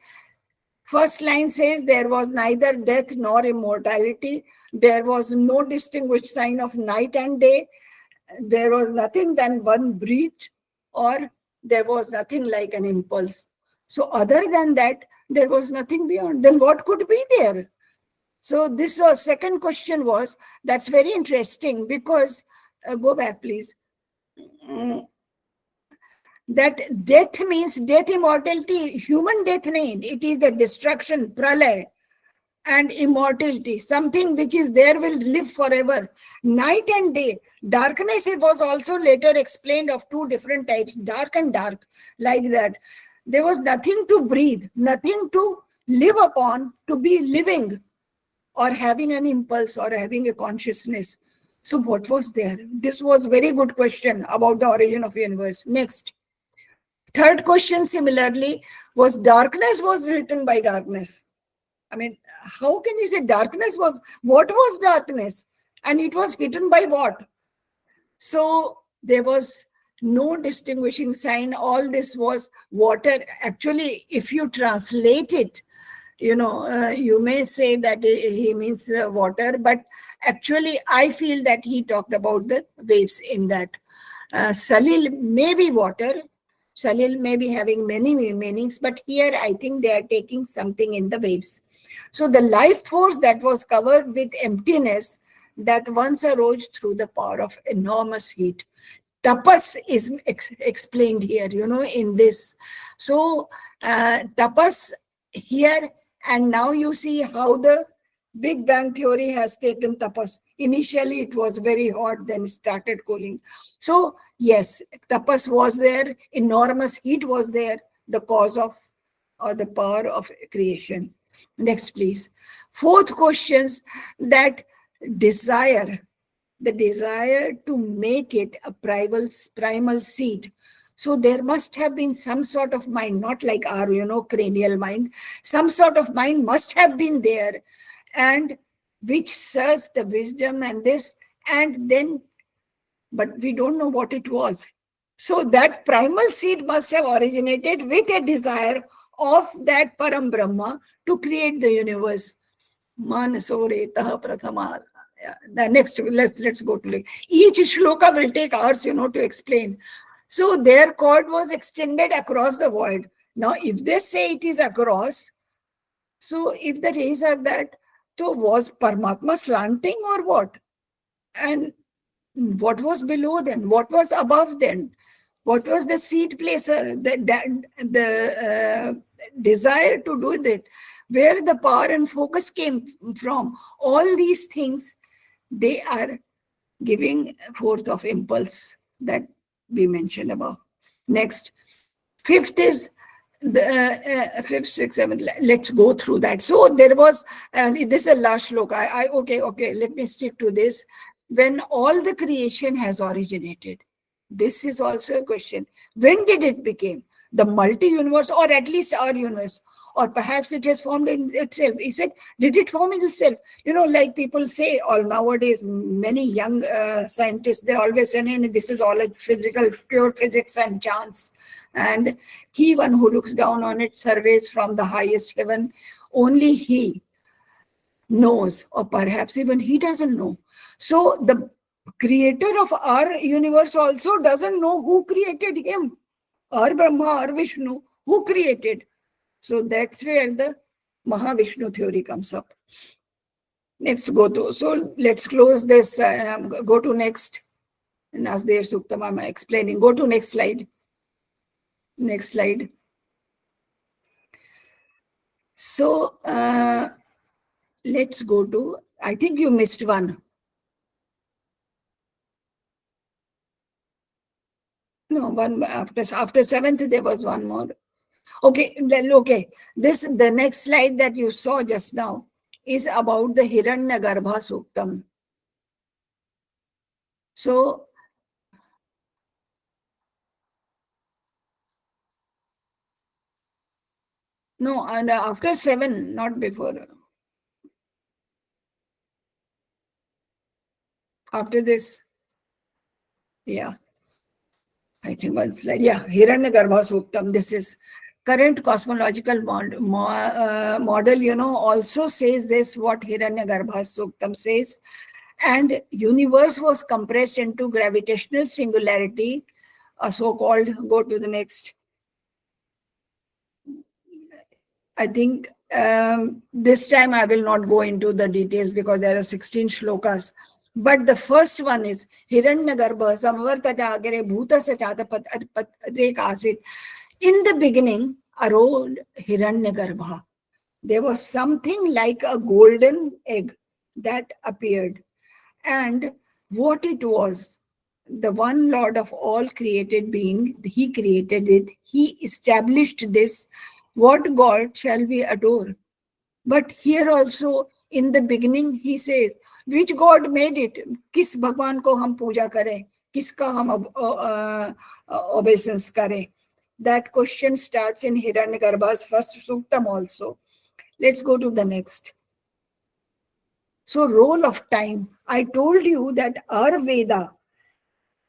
first line says there was neither death nor immortality. There was no distinguished sign of night and day. There was nothing than one breath, or there was nothing like an impulse. So other than that, there was nothing beyond. Then what could be there? So this was second question was, that's very interesting because, go back please. That death means death, immortality, human death named. It is a destruction, pralay, and immortality, something which is there will live forever. Night and day, darkness, it was also later explained of two different types, dark and dark, like that. There was nothing to breathe, nothing to live upon, to be living or having an impulse or having a consciousness. So what was there? This was very good question about the origin of universe. Next. Third question similarly was, darkness was written by darkness. I mean, how can you say darkness was, what was darkness? And it was hidden by what? So there was no distinguishing sign. All this was water. Actually, if you translate it, you may say that he means water, but actually I feel that he talked about the waves in that. Salil may be water. Salil may be having many meanings, but here I think they are taking something in the waves. So the life force that was covered with emptiness that once arose through the power of enormous heat. Tapas is explained here, in this. So tapas here, and now you see how the Big Bang Theory has taken tapas. Initially, it was very hot, then started cooling. So, yes, tapas was there, enormous heat was there, the cause of or the power of creation. Next, please. Fourth questions, that desire, the desire to make it a primal seed. So there must have been some sort of mind, not like our, cranial mind. Some sort of mind must have been there, and which serves the wisdom and this, and then, but we don't know what it was. So that primal seed must have originated with a desire of that Param Brahma to create the universe. Manasoretah Prathama. The next, let's go to each shloka will take hours, to explain. So their cord was extended across the void. Now, if they say it is across, so if the rays are that, so was Paramatma slanting or what? And what was below then? What was above then? What was the seed placer? The desire to do that? Where the power and focus came from? All these things, they are giving forth of impulse that we mentioned above. Next, fifth is the fifth, sixth, seventh. Let's go through that. So there was, this is a last shloka. Okay, let me stick to this. When all the creation has originated, this is also a question. When did it become the multi-universe, or at least our universe? Or perhaps it has formed in itself. He said, did it form in itself? Like people say, all nowadays, many young scientists, they always say, this is all a physical, pure physics and chance. And he, one who looks down on it, surveys from the highest heaven, only he knows, or perhaps even he doesn't know. So the creator of our universe also doesn't know who created him, or Brahma or Vishnu, who created. So that's where the Mahavishnu theory comes up. Next, go to. So let's close this. Go to next. Nasdev Suktam, I'm explaining. Go to next slide. Next slide. So let's go to, I think you missed one. No, one after seventh, there was one more. Okay, okay. The next slide that you saw just now is about the Hiranyagarbha Suktam. So, no, and after 7, not before. After this, yeah, I think one slide. Yeah, Hiranyagarbha Suktam. This is current cosmological model, also says this, what Hiranyagarbha Suktam says. And universe was compressed into gravitational singularity, so-called, go to the next. I think this time I will not go into the details because there are 16 shlokas. But the first one is Hiranyagarbha Samvartajagare Bhuta Sachatarek Asit. In the beginning, around Hiranyagarbha, there was something like a golden egg that appeared. And what it was, the one Lord of all created being, he created it, he established this. What God shall we adore? But here also, in the beginning, he says, which God made it? Kis Bhagwan ko hum puja kare? Kiska hum obeisance kare? That question starts in Hiranyagarbha's first suktam also. Let's go to the next. So, role of time. I told you that our Veda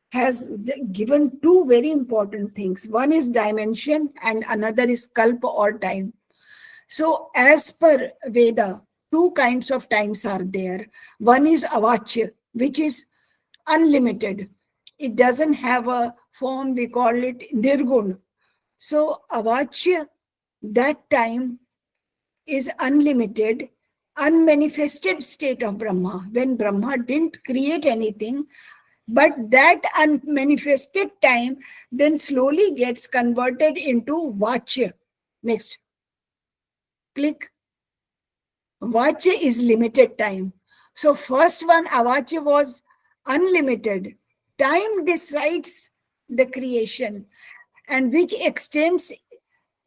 has given two very important things. One is dimension and another is kalpa or time. So, as per Veda, two kinds of times are there. One is avachya, which is unlimited. It doesn't have a form, we call it nirgun. So, avachya, that time is unlimited, unmanifested state of Brahma, when Brahma didn't create anything, but that unmanifested time then slowly gets converted into Vachya. Next. Click. Vachya is limited time. So first one, Avachya, was unlimited. Time decides the creation, and which extends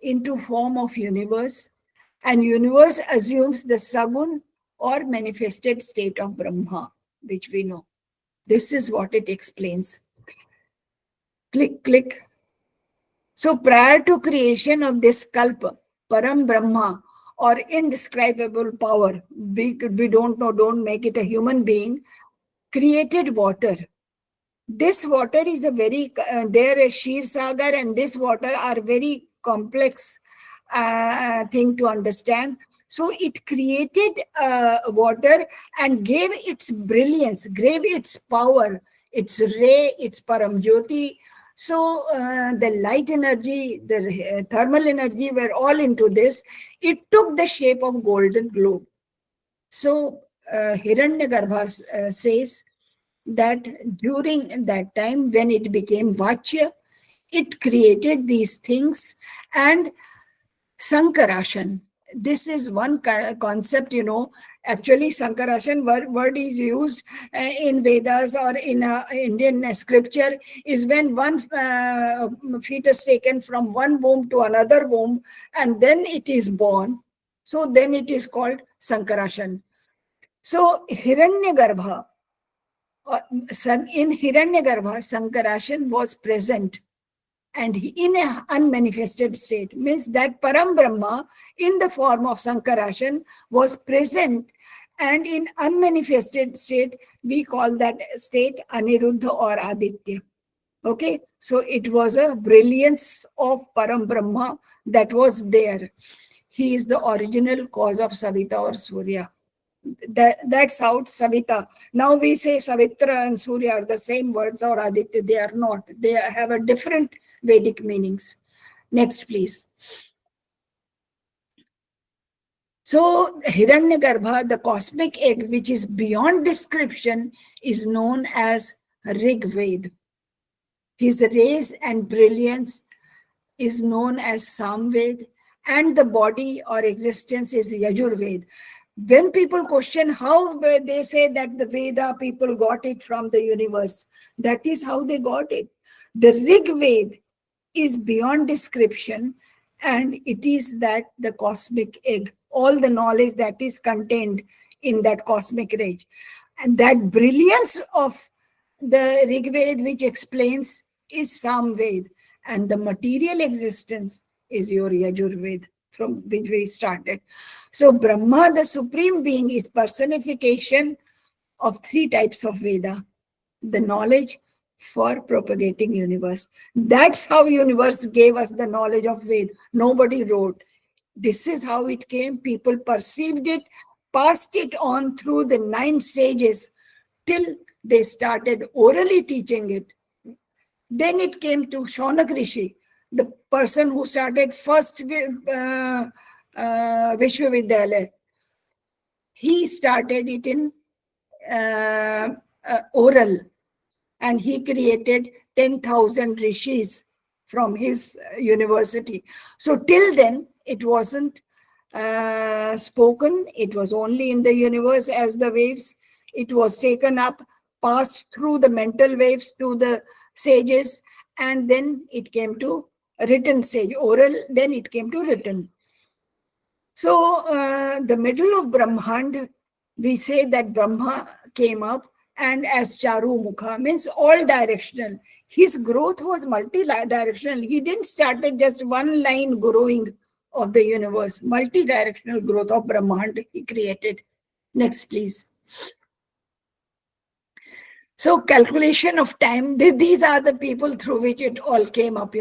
into form of universe, and universe assumes the sagun or manifested state of Brahma, which we know. This is what it explains. Click, click. So prior to creation of this kalpa, Param Brahma or indescribable power, we don't know, don't make it a human being, created water. This water is a very, there is Shir Sagar and this water are very complex thing to understand. So it created water and gave its brilliance, gave its power, its ray, its Param Jyoti. So the light energy, the thermal energy were all into this. It took the shape of golden globe. So Hiranyagarbha says that during that time when it became Vachya, it created these things. And Sankarashan, this is one concept, actually Sankarashan word is used in Vedas or in Indian scripture, is when one fetus taken from one womb to another womb and then it is born. So then it is called Sankarashan. So Hiranyagarbha, in Hiranyagarbha, Sankarashan was present and in an unmanifested state. Means that Param Brahma in the form of Sankarashan was present, and in unmanifested state, we call that state Aniruddha or Aditya. Okay, so it was a brilliance of Param Brahma that was there. He is the original cause of Savita or Surya. That's how Savita. Now we say Savitra and Surya are the same words, or Aditya. They are not. They have a different Vedic meanings. Next, please. So Hiranyagarbha, the cosmic egg, which is beyond description, is known as Rig Ved. His rays and brilliance is known as Samved, and the body or existence is Yajurved. When people question how, they say that the Veda people got it from the universe. That is how they got it. The Rig Ved is beyond description, and it is that the cosmic egg, all the knowledge that is contained in that cosmic age. And that brilliance of the Rig Ved, which explains, is Samved, and the material existence is your Yajurved, from which we started. So Brahma, the supreme being, is personification of three types of Veda. The knowledge for propagating universe. That's how universe gave us the knowledge of Ved. Nobody wrote. This is how it came. People perceived it, passed it on through the 9 sages till they started orally teaching it. Then it came to Shaunak Rishi, the person who started first Vishwavidyalaya. He started it in oral, and he created 10,000 rishis from his university. So till then, it wasn't spoken. It was only in the universe as the waves. It was taken up, passed through the mental waves to the sages, and then it came to written sage, oral, then it came to written. So the middle of Brahmand, we say that Brahma came up, and as Charu Mukha, means all directional. His growth was multi-directional. He didn't start at just one line growing of the universe. Multi-directional growth of Brahmand he created. Next, please. So calculation of time, these are the people through which it all came up,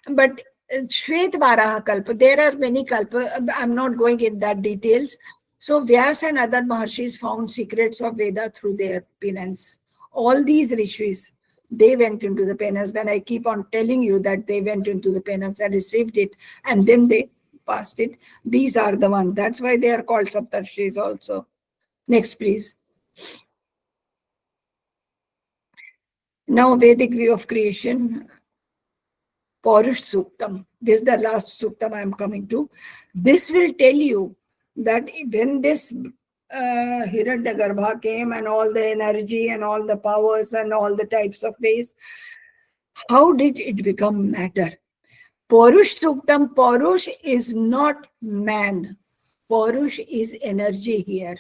But Shvet Varaha Kalpa, there are many Kalpa. I'm not going in that details. So Vyas and other Maharshis found secrets of Veda through their penance. All these rishis, they went into the penance. When I keep on telling you that they went into the penance and received it, and then they passed it, these are the ones. That's why they are called Saptarshis also. Next, please. Now, Vedic view of creation, Paurush Suktam. This is the last Suktam I am coming to. This will tell you that when this Hiranyagarbha came and all the energy and all the powers and all the types of ways, how did it become matter? Paurush Suktam, Paurush is not man. Paurush is energy here.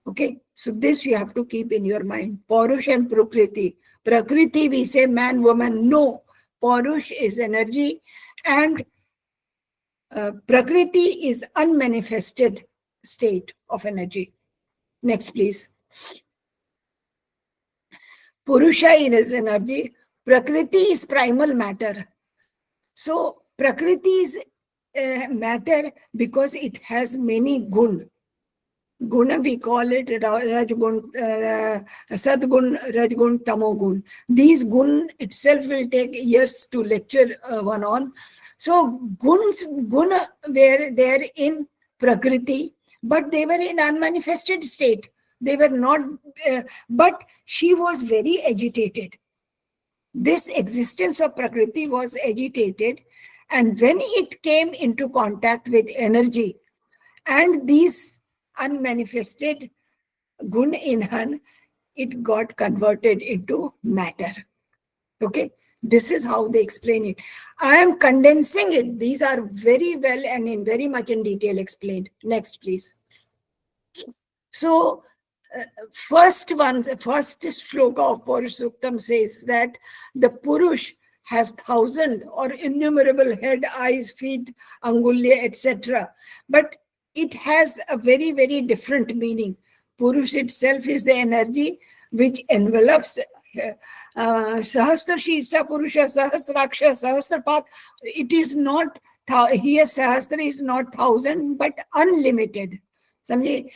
Okay, so this you have to keep in your mind. Paurush and Prakriti. Prakriti, we say man, woman. No, Paurush is energy, and Prakriti is unmanifested state of energy. Next, please. Purusha is energy. Prakriti is primal matter. So Prakriti is matter because it has many gun. Guna, we call it Rajgun, Sadgun, Rajgun, Tamogun. These gun itself will take years to lecture one on. So guna were there in Prakriti, but they were in unmanifested state. They were not, but she was very agitated. This existence of Prakriti was agitated, and when it came into contact with energy and these unmanifested gun in her, it got converted into matter. Okay, this is how they explain it. I am condensing it. These are very well and in very much in detail explained. Next, please. So, first shloka of Purush Suktam says that the Purush has 1,000 or innumerable head, eyes, feet, angulya, etc. But it has a very, very different meaning. Purush itself is the energy which envelops Sahasra Shirsa Purusha, Sahasraksha, Sahasrapath. It is not, here Sahasra is not 1,000 but unlimited. And it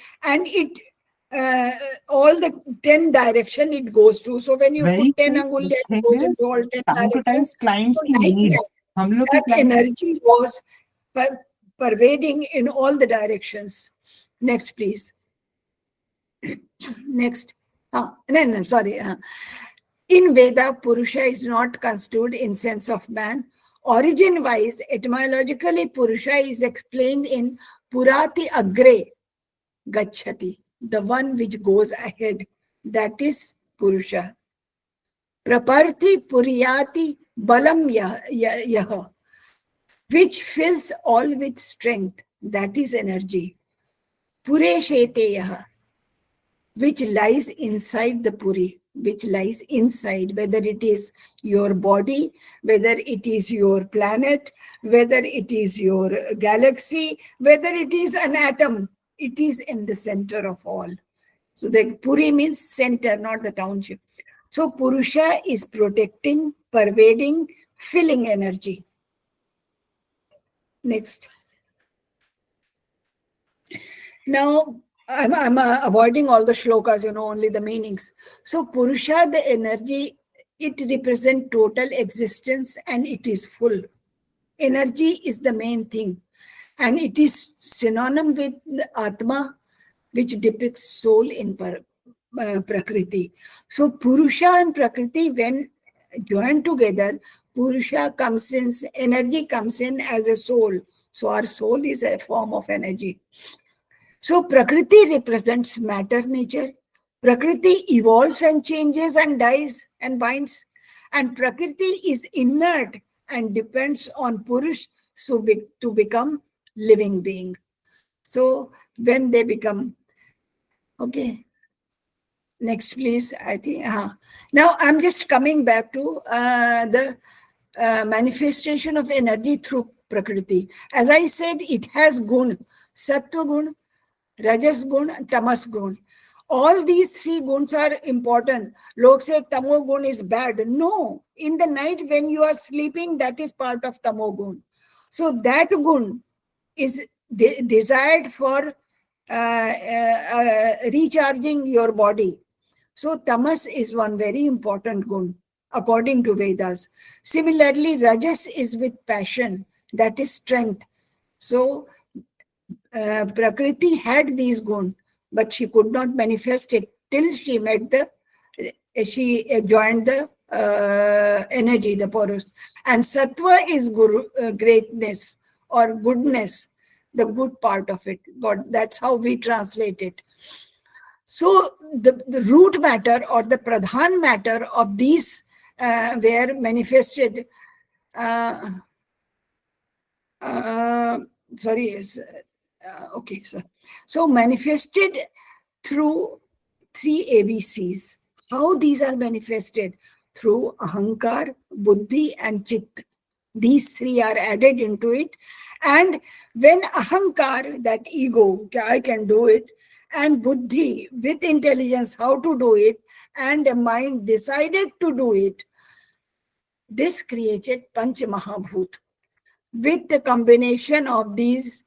all the 10 direction it goes to. So when you Very put 10 quick. angulya, The it thing goes is, into all 10 time to time directions. clients So की like need, that, हम लोग के that client energy was pervading in all the directions. Next, please. Next. No, sorry. In Veda, Purusha is not construed in sense of man Origin-wise, etymologically, Purusha is explained in Purati Agre Gachati, the one which goes ahead. That is Purusha. Praparthi Puriyati Balam Yah, which fills all with strength. That is energy. Pure Shete Yah, which lies inside the Puri, which lies inside, whether it is your body, whether it is your planet, whether it is your galaxy, whether it is an atom, it is in the center of all. So the Puri means center, not the township. So Purusha is protecting, pervading, filling energy. Next. Now, I'm avoiding all the shlokas, only the meanings. So Purusha, the energy, it represents total existence and it is full. Energy is the main thing. And it is synonym with the Atma, which depicts soul in Prakriti. So Purusha and Prakriti, when joined together, Purusha comes in, energy comes in as a soul. So our soul is a form of energy. So Prakriti represents matter nature. Prakriti evolves and changes and dies and binds. And Prakriti is inert and depends on Purush to become living being. So when they become, okay, next please, I think. Now I'm just coming back to the manifestation of energy through Prakriti. As I said, it has gun, Sattva gun, Rajas gun, Tamas gun. All these three guns are important. Log say Tamo gun is bad. No, in the night when you are sleeping, that is part of Tamo gun. So that gun is desired for recharging your body. So Tamas is one very important gun according to Vedas. Similarly, Rajas is with passion, that is strength. So Prakriti had these guns, but she could not manifest it till she met she joined the energy, the porous. And Sattva is greatness or goodness, the good part of it. But that's how we translate it. So the root matter or the pradhan matter of these were manifested. Okay, so manifested through three ABCs. How these are manifested? Through ahankar, buddhi and chit. These three are added into it. And when ahankar, that ego, I can do it, and buddhi, with intelligence, how to do it, and the mind decided to do it, this created Panch Mahabhut. With the combination of these,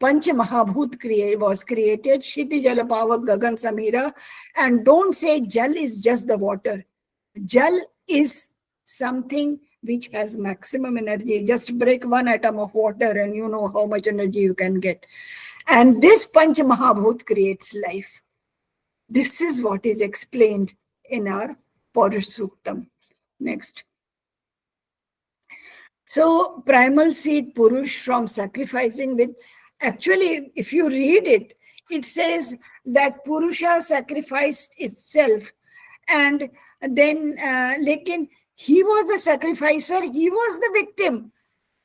Panch Mahabhut was created, Shiti Jala Pavak Gagan Samira. And don't say Jal is just the water. Jal is something which has maximum energy. Just break one atom of water and you know how much energy you can get. And this Panch Mahabhut creates life. This is what is explained in our Purush Suktam. Next. So primal seed Purush from sacrificing with, actually, if you read it, it says that Purusha sacrificed itself. And then, lekin, he was a sacrificer, he was the victim.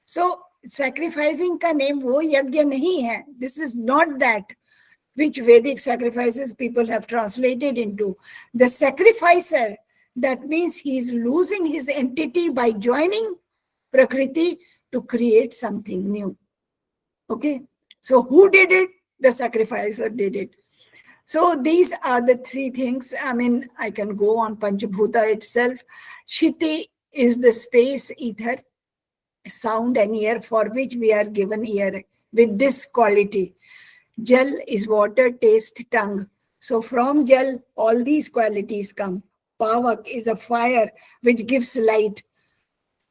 So sacrificing ka name wo yagya nahi hai. This is not that which Vedic sacrifices people have translated into. The sacrificer, that means he is losing his entity by joining Prakriti to create something new. Okay, so who did it? The sacrificer did it. So these are the three things. I mean, I can go on Panchabhuta itself. Shiti is the space, ether, sound and air, for which we are given ear with this quality. Jal is water, taste, tongue. So from Jal, all these qualities come. Pavak is a fire which gives light.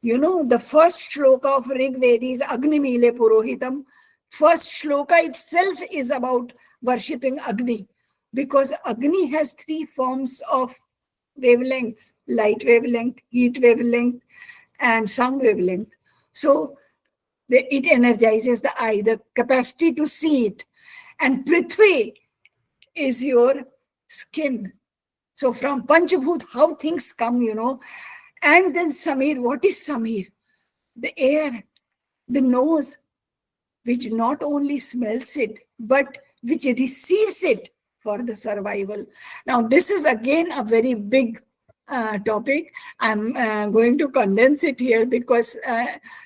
You know, the first shloka of Rig Veda is Agni Mile Purohitam. First shloka itself is about worshipping Agni, because Agni has three forms of wavelengths: light wavelength, heat wavelength, and sound wavelength. So it energizes the eye, the capacity to see it. And Prithvi is your skin. So from Panchabhut, how things come, And then Samir, what is Samir? The air, the nose, which not only smells it, but which receives it for the survival. Now, this is again a very big topic. I'm going to condense it here because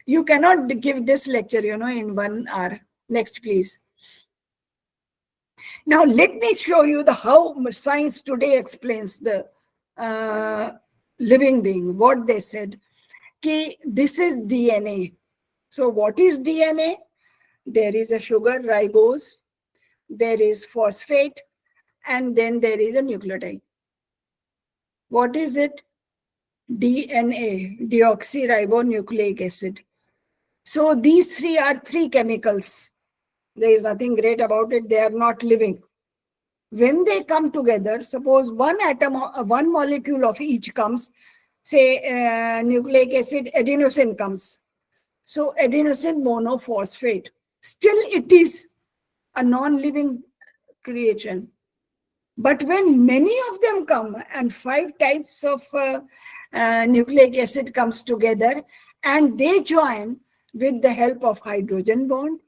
you cannot give this lecture, in 1 hour. Next, please. Now, let me show you how science today explains the living being. What they said, this is DNA. So, what is DNA? There is a sugar, ribose, there is phosphate, and then there is a nucleotide. What is it? DNA, deoxyribonucleic acid. So these three are three chemicals. There is nothing great about it. They are not living. When they come together, suppose one atom, one molecule of each comes, say nucleic acid, adenosine comes. So adenosine monophosphate. Still it is a non-living creation. But when many of them come and 5 types of nucleic acid comes together and they join with the help of hydrogen bond,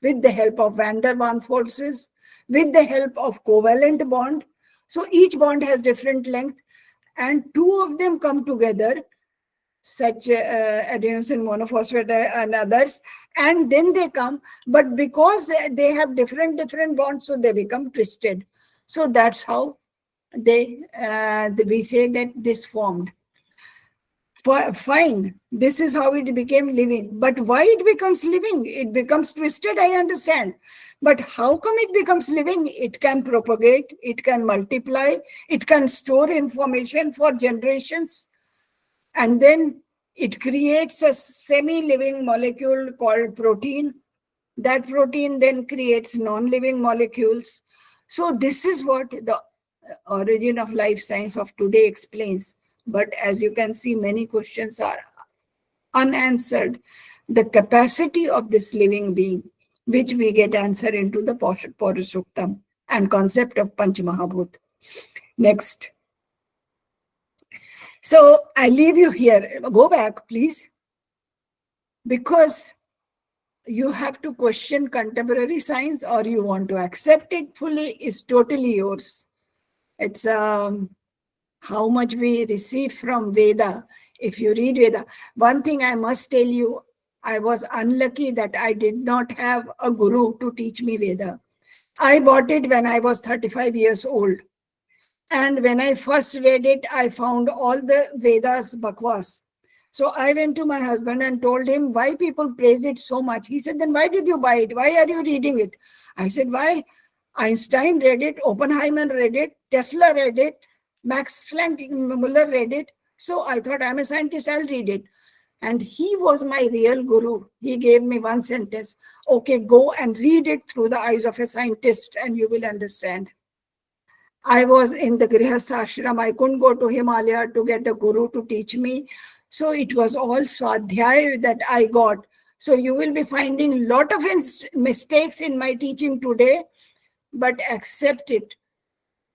with the help of van der Waals forces, with the help of covalent bond. So each bond has different length and 2 of them come together, such adenosine monophosphate and others, and then they come, but because they have different bonds, so they become twisted. So that's how we say that this formed. Fine, this is how it became living. But why it becomes living? It becomes twisted, I understand. But how come it becomes living? It can propagate, it can multiply, it can store information for generations. And then it creates a semi-living molecule called protein. That protein then creates non-living molecules. So this is what the origin of life science of today explains. But as you can see, many questions are unanswered. The capacity of this living being, which we get answer into the Paurushoktam and concept of Panch Mahabhut. Next. So I leave you here. Go back, please. Because you have to question contemporary science or you want to accept it fully is totally yours. It's how much we receive from Veda. If you read Veda, one thing I must tell you, I was unlucky that I did not have a guru to teach me Veda. I bought it when I was 35 years old. And when I first read it, I found all the Vedas bakwas. So I went to my husband and told him why people praise it so much. He said, then why did you buy it? Why are you reading it? I said, why? Einstein read it, Oppenheimer read it, Tesla read it, Max Planck Muller read it. So I thought, I'm a scientist, I'll read it. And he was my real guru. He gave me one sentence. Okay, go and read it through the eyes of a scientist and you will understand. I was in the Grihastha ashram. I couldn't go to Himalaya to get a guru to teach me. So it was all swadhyay that I got. So you will be finding a lot of mistakes in my teaching today, but accept it.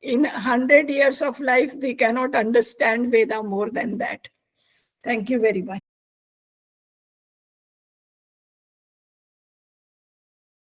In 100 years of life, we cannot understand Veda more than that. Thank you very much.